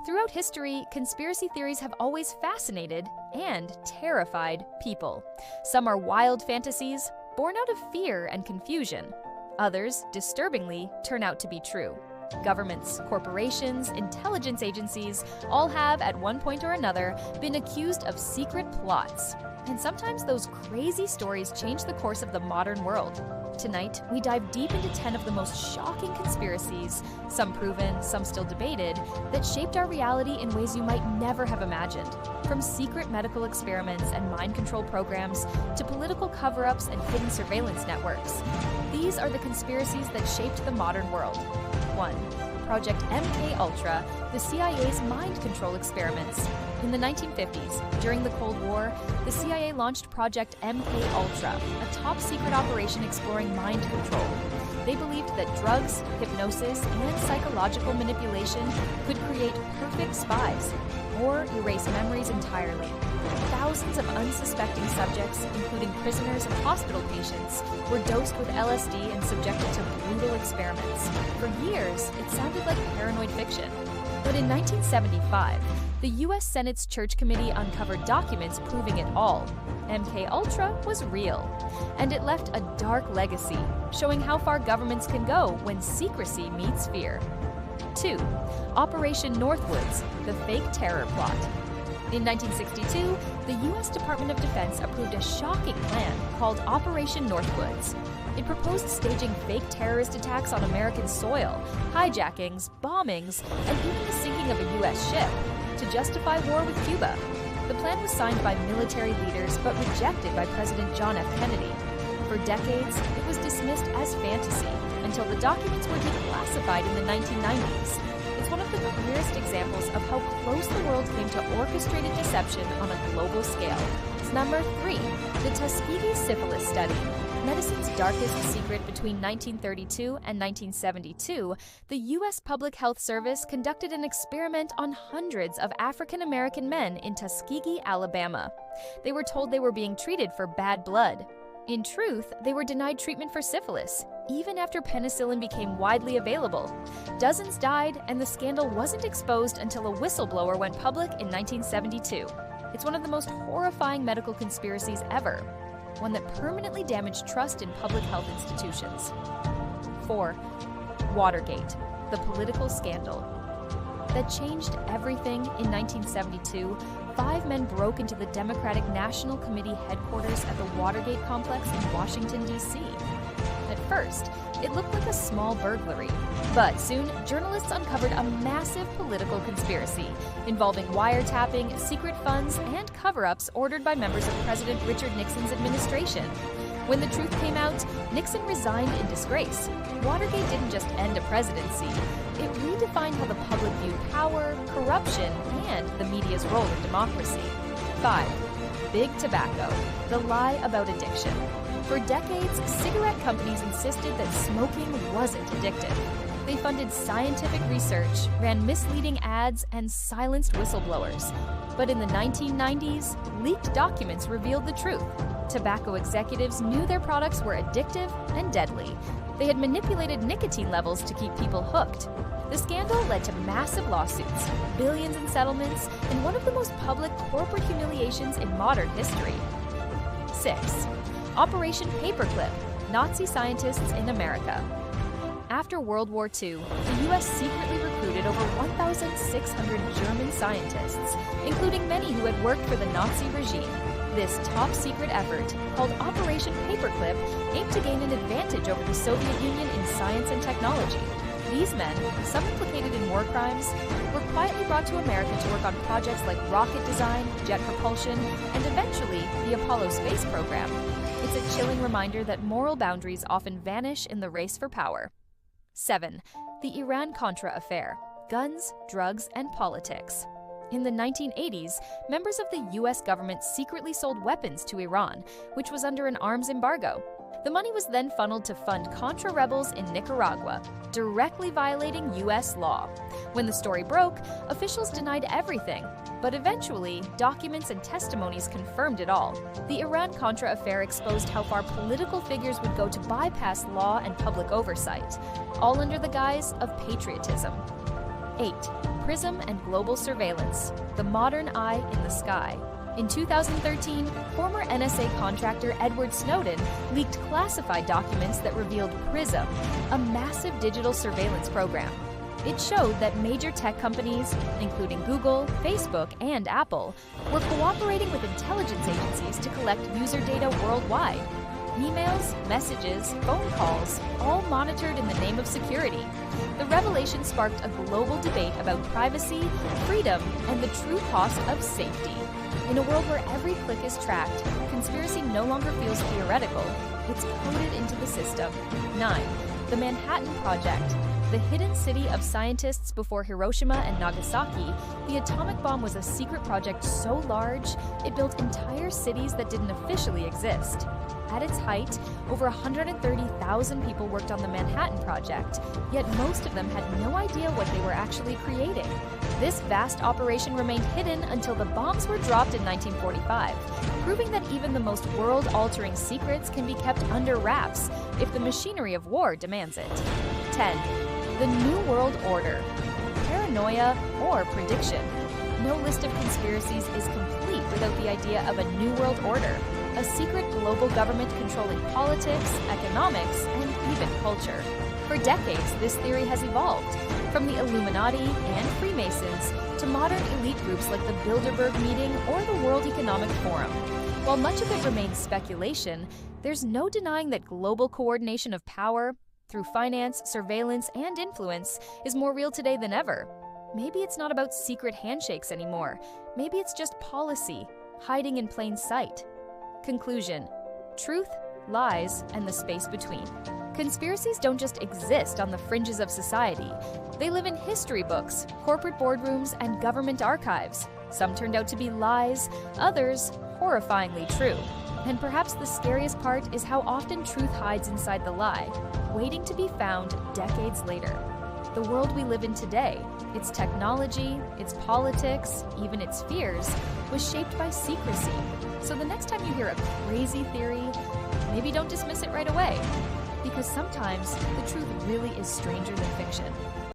Throughout history, conspiracy theories have always fascinated and terrified people. Some are wild fantasies, born out of fear and confusion. Others, disturbingly, turn out to be true. Governments, corporations, intelligence agencies all have, at one point or another, been accused of secret plots. And sometimes those crazy stories change the course of the modern world. Tonight, we dive deep into 10 of the most shocking conspiracies, some proven, some still debated, that shaped our reality in ways you might never have imagined. From secret medical experiments and mind control programs to political cover-ups and hidden surveillance networks. These are the conspiracies that shaped the modern world. 1. Project MKUltra, the CIA's mind control experiments. In the 1950s, during the Cold War, the CIA launched Project MKUltra, a top-secret operation exploring mind control. They believed that drugs, hypnosis, and psychological manipulation could create perfect spies or erase memories entirely. Thousands of unsuspecting subjects, including prisoners and hospital patients, were dosed with LSD and subjected to brutal experiments. For years, it sounded like paranoid fiction. But in 1975, the U.S. Senate's Church Committee uncovered documents proving it all. MKUltra was real, and it left a dark legacy, showing how far governments can go when secrecy meets fear. 2. Operation Northwoods, the fake terror plot. In 1962, the U.S. Department of Defense approved a shocking plan called Operation Northwoods. It proposed staging fake terrorist attacks on American soil, hijackings, bombings, and even the sinking of a U.S. ship to justify war with Cuba. The plan was signed by military leaders but rejected by President John F. Kennedy. For decades, it was dismissed as fantasy until the documents were declassified in the 1990s. It's one of the clearest examples of how close the world came to orchestrated deception on a global scale. Number 3. The Tuskegee Syphilis Study. Medicine's darkest secret between 1932 and 1972, the U.S. Public Health Service conducted an experiment on hundreds of African-American men in Tuskegee, Alabama. They were told they were being treated for bad blood. In truth, they were denied treatment for syphilis, even after penicillin became widely available. Dozens died, and the scandal wasn't exposed until a whistleblower went public in 1972. It's one of the most horrifying medical conspiracies ever, one that permanently damaged trust in public health institutions. 4. Watergate, the political scandal. That changed everything in 1972. 5 men broke into the Democratic National Committee headquarters at the Watergate complex in Washington, D.C. At first, it looked like a small burglary, but soon journalists uncovered a massive political conspiracy involving wiretapping, secret funds, and cover-ups ordered by members of President Richard Nixon's administration. When the truth came out, Nixon resigned in disgrace. Watergate didn't just end a presidency, it redefined how the public viewed power, corruption, and the media's role in democracy. 5. Big Tobacco, the lie about addiction. For decades, cigarette companies insisted that smoking wasn't addictive. They funded scientific research, ran misleading ads, and silenced whistleblowers. But in the 1990s, leaked documents revealed the truth. Tobacco executives knew their products were addictive and deadly. They had manipulated nicotine levels to keep people hooked. The scandal led to massive lawsuits, billions in settlements, and one of the most public corporate humiliations in modern history. 6. Operation Paperclip, Nazi scientists in America. After World War II, the U.S. secretly recruited over 1,600 German scientists, including many who had worked for the Nazi regime. This top-secret effort, called Operation Paperclip, aimed to gain an advantage over the Soviet Union in science and technology. These men, some implicated in war crimes, were quietly brought to America to work on projects like rocket design, jet propulsion, and eventually the Apollo space program. It's a chilling reminder that moral boundaries often vanish in the race for power. 7. The Iran-Contra affair, guns, drugs, and politics. In the 1980s, members of the U.S. government secretly sold weapons to Iran, which was under an arms embargo. The money was then funneled to fund Contra rebels in Nicaragua, directly violating U.S. law. When the story broke, officials denied everything, but eventually, documents and testimonies confirmed it all. The Iran-Contra affair exposed how far political figures would go to bypass law and public oversight, all under the guise of patriotism. 8. PRISM and global surveillance, the modern eye in the sky. In 2013, former NSA contractor Edward Snowden leaked classified documents that revealed PRISM, a massive digital surveillance program. It showed that major tech companies, including Google, Facebook, and Apple, were cooperating with intelligence agencies to collect user data worldwide. Emails, messages, phone calls, all monitored in the name of security. The revelation sparked a global debate about privacy, freedom, and the true cost of safety. In a world where every click is tracked, conspiracy no longer feels theoretical. It's coded into the system. 9. The Manhattan Project. The hidden city of scientists before Hiroshima and Nagasaki, the atomic bomb was a secret project so large, it built entire cities that didn't officially exist. At its height, over 130,000 people worked on the Manhattan Project, yet most of them had no idea what they were actually creating. This vast operation remained hidden until the bombs were dropped in 1945, proving that even the most world-altering secrets can be kept under wraps if the machinery of war demands it. 10. The New World Order. Paranoia or prediction. No list of conspiracies is complete without the idea of a New World Order, a secret global government controlling politics, economics, and even culture. For decades, this theory has evolved, from the Illuminati and Freemasons to modern elite groups like the Bilderberg Meeting or the World Economic Forum. While much of it remains speculation, there's no denying that global coordination of power, through finance, surveillance, and influence, is more real today than ever. Maybe it's not about secret handshakes anymore. Maybe it's just policy, hiding in plain sight. Conclusion: truth, lies, and the space between. Conspiracies don't just exist on the fringes of society. They live in history books, corporate boardrooms, and government archives. Some turned out to be lies, others horrifyingly true. And perhaps the scariest part is how often truth hides inside the lie, waiting to be found decades later. The world we live in today, its technology, its politics, even its fears, was shaped by secrecy. So the next time you hear a crazy theory, maybe don't dismiss it right away, because sometimes the truth really is stranger than fiction.